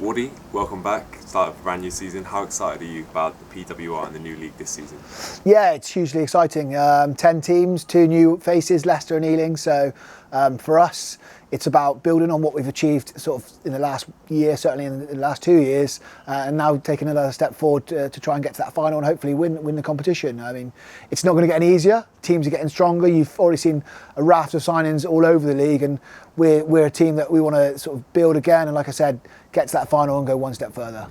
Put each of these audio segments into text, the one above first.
Wardy, welcome back. Start of a brand new season. How excited are you about the PWR and the new league this season? Yeah, it's hugely exciting. 10 teams, 2 new faces, Leicester and Ealing. So for us, it's about building on what we've achieved sort of in the last year, certainly in the last 2 years, and now taking another step forward to try and get to that final and hopefully win the competition. I mean, it's not going to get any easier. Teams are getting stronger. You've already seen a raft of signings all over the league, and we're a team that we want to sort of build again. And like I said, get to that final and go one step further.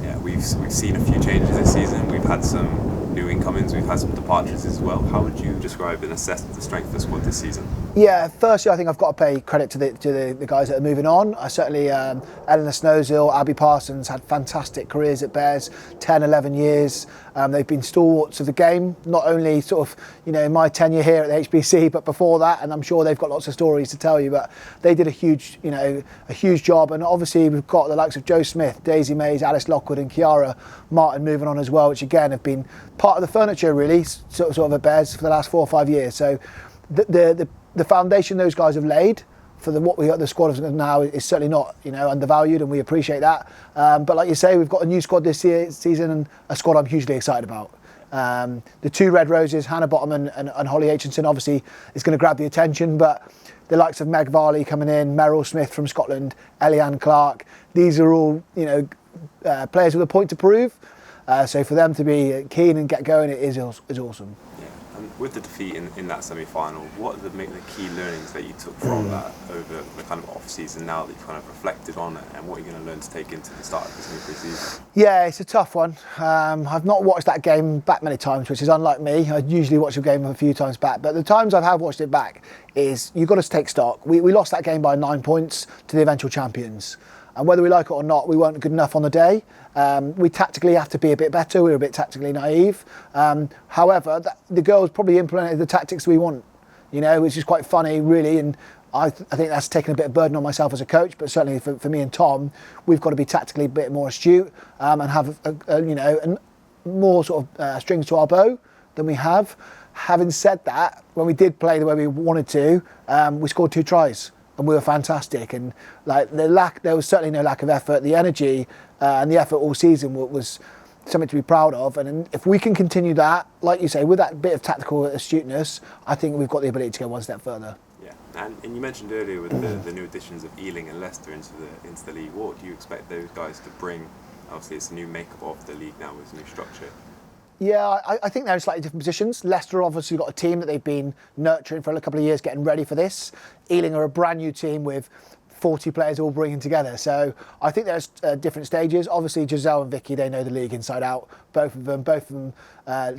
Yeah, we've seen a few changes this season. We've had some new incomings, we've had some departures as well. How would you describe and assess the strength of the squad this season? Yeah, firstly, I think I've got to pay credit to the guys that are moving on. I certainly, Eleanor Snowsill, Abby Parsons had fantastic careers at Bears, 10, 11 years. They've been stalwarts of the game, not only sort of, in my tenure here at the HBC, but before that, and I'm sure they've got lots of stories to tell you, but they did a huge job. And obviously we've got the likes of Joe Smith, Daisy Mays, Alice Lockwood and Kiara Martin moving on as well, which again have been part of the furniture really, sort of at Bears for the last 4 or 5 years. So the foundation those guys have laid for what we got the squad now is certainly not undervalued, and we appreciate that. But like you say, we've got a new squad this season, and a squad I'm hugely excited about. The 2 Red Roses, Hannah Bottom and Holly Aitchison, obviously is going to grab the attention, but the likes of Meg Varley coming in, Meryl Smith from Scotland, Elianne Clark, these are all players with a point to prove. So for them to be keen and get going, it is awesome. With the defeat in that semi-final, what are the key learnings that you took from that over the kind of off-season now that you've kind of reflected on it, and what you're going to learn to take into the start of this new pre-season? Yeah, it's a tough one. I've not watched that game back many times, which is unlike me. I usually watch a game a few times back, but the times I have watched it back is you've got to take stock. We lost that game by 9 points to the eventual champions. And whether we like it or not, we weren't good enough on the day. We tactically have to be a bit better. We were a bit tactically naive. However, the girls probably implemented the tactics we want, which is quite funny, really. And I think that's taken a bit of burden on myself as a coach, but certainly for me and Tom, we've got to be tactically a bit more astute and have more sort of strings to our bow than we have. Having said that, when we did play the way we wanted to, we scored 2 tries. And we were fantastic, and there was certainly no lack of effort. The energy and the effort all season was something to be proud of. And if we can continue that, like you say, with that bit of tactical astuteness, I think we've got the ability to go one step further. Yeah, and you mentioned earlier with the new additions of Ealing and Leicester into the league. What do you expect those guys to bring? Obviously, it's a new makeup of the league now with a new structure. Yeah, I think they're in slightly different positions. Leicester obviously got a team that they've been nurturing for a couple of years, getting ready for this. Ealing are a brand new team with 40 players all bringing together. So I think there's different stages. Obviously, Giselle and Vicky, they know the league inside out. Both of them.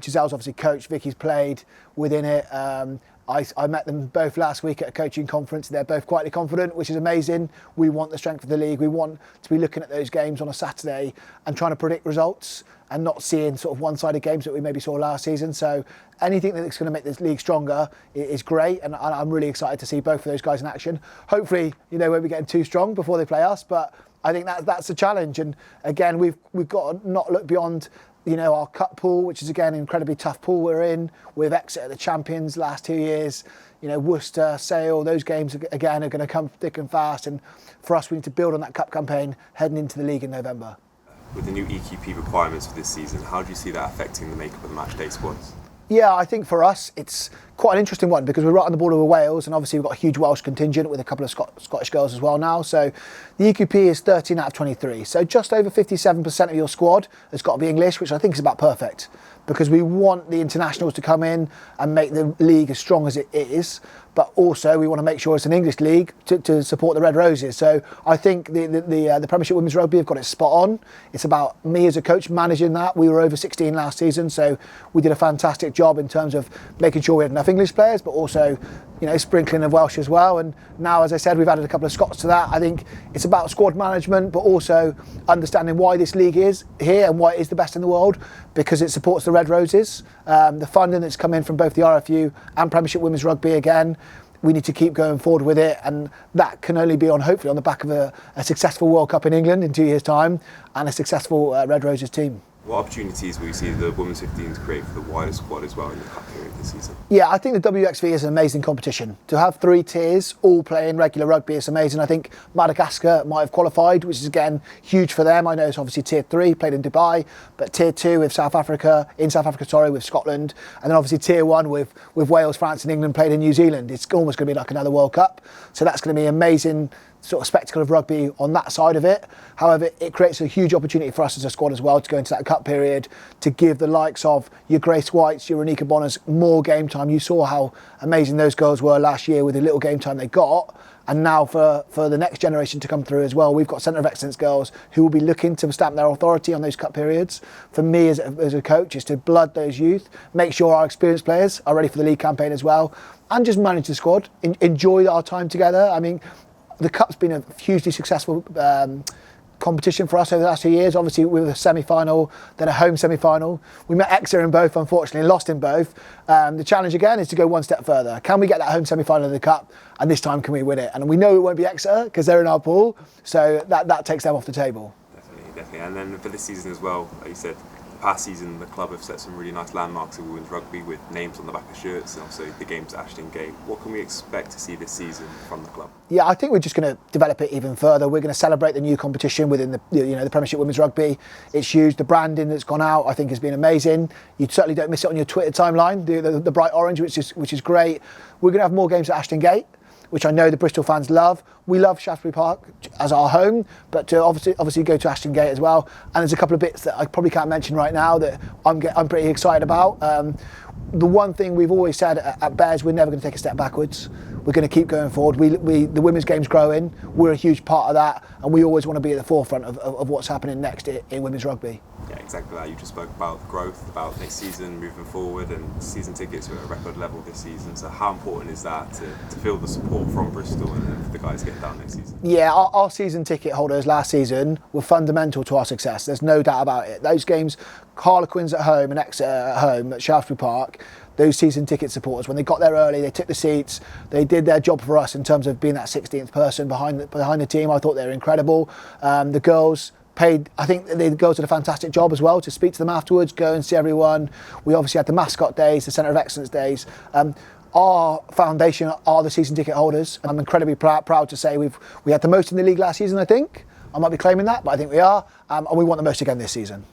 Giselle's obviously coached, Vicky's played within it. I met them both last week at a coaching conference. They're both quietly confident, which is amazing. We want the strength of the league. We want to be looking at those games on a Saturday and trying to predict results and not seeing sort of one-sided games that we maybe saw last season. So anything that's going to make this league stronger is great, and I'm really excited to see both of those guys in action. Hopefully, we won't be getting too strong before they play us, but I think that's a challenge. And again, we've got to not look beyond our cup pool, which is again an incredibly tough pool we're in. We've exited the champions last 2 years. Worcester, Sale, those games again are going to come thick and fast. And for us, we need to build on that cup campaign heading into the league in November. With the new EQP requirements for this season, how do you see that affecting the makeup of the match day squads? Yeah, I think for us it's quite an interesting one because we're right on the border with Wales, and obviously we've got a huge Welsh contingent with a couple of Scottish girls as well now. So the EQP is 13 out of 23. So just over 57% of your squad has got to be English, which I think is about perfect, because we want the internationals to come in and make the league as strong as it is, but also we want to make sure it's an English league to support the Red Roses. So I think the Premiership Women's Rugby have got it spot on. It's about me as a coach managing that. We were over 16 last season, so we did a fantastic job in terms of making sure we had enough English players, but also sprinkling of Welsh as well. And now, as I said, we've added a couple of Scots to that. I think it's about squad management, but also understanding why this league is here and why it is the best in the world, because it supports the Red Roses. The funding that's come in from both the RFU and Premiership Women's Rugby, again, we need to keep going forward with it, and that can only be hopefully on the back of a successful World Cup in England in 2 years' time and a successful Red Roses team. What opportunities will you see the women's 15s create for the wider squad as well in the cup period this season? Yeah, I think the WXV is an amazing competition. To have 3 tiers all playing regular rugby is amazing. I think Madagascar might have qualified, which is again huge for them. I know it's obviously tier 3 played in Dubai, but tier 2 with South Africa, with Scotland, and then obviously tier 1 with Wales, France and England played in New Zealand. It's almost going to be like another World Cup. So that's going to be amazing sort of spectacle of rugby on that side of it. However, it creates a huge opportunity for us as a squad as well to go into that cup period, to give the likes of your Grace Whites, your Renika Bonners more game time. You saw how amazing those girls were last year with the little game time they got. And now for the next generation to come through as well, we've got Centre of Excellence girls who will be looking to stamp their authority on those cup periods. For me as a coach is to blood those youth, make sure our experienced players are ready for the league campaign as well, and just manage the squad, enjoy our time together. I mean, the cup's been a hugely successful competition for us over the last 2 years. Obviously, we were a semi-final, then a home semi-final. We met Exeter in both, unfortunately, and lost in both. The challenge again is to go one step further. Can we get that home semi-final of the cup? And this time, can we win it? And we know it won't be Exeter because they're in our pool, so that takes them off the table. Definitely. And then for this season as well, like you said, past season the club have set some really nice landmarks in women's rugby with names on the back of shirts and also the games at Ashton Gate. What can we expect to see this season from the club? Yeah, I think we're just going to develop it even further. We're going to celebrate the new competition within the Premiership Women's Rugby. It's huge. The branding that's gone out, I think, has been amazing. You certainly don't miss it on your Twitter timeline, the bright orange, which is great. We're going to have more games at Ashton Gate, which I know the Bristol fans love. We love Shaftesbury Park as our home, but to obviously go to Ashton Gate as well. And there's a couple of bits that I probably can't mention right now that I'm pretty excited about. The one thing we've always said at Bears, we're never going to take a step backwards. We're going to keep going forward. The women's game's growing. We're a huge part of that, and we always want to be at the forefront of what's happening next in women's rugby. Yeah, exactly that. You just spoke about growth, about next season moving forward, and season tickets are at a record level this season. So how important is that to feel the support from Bristol and for the guys getting down next season? Yeah, our season ticket holders last season were fundamental to our success. There's no doubt about it. Those games, Harlequins at home and Exeter at home at Shaftesbury Park, those season ticket supporters, when they got there early, they took the seats, they did their job for us in terms of being that 16th person behind the team. I thought they were incredible. The girls paid, I think the girls did a fantastic job as well to speak to them afterwards, go and see everyone. We obviously had the mascot days, the Centre of Excellence days. Our foundation are the season ticket holders. I'm incredibly proud to say we had the most in the league last season, I think. I might be claiming that, but I think we are. And we want the most again this season.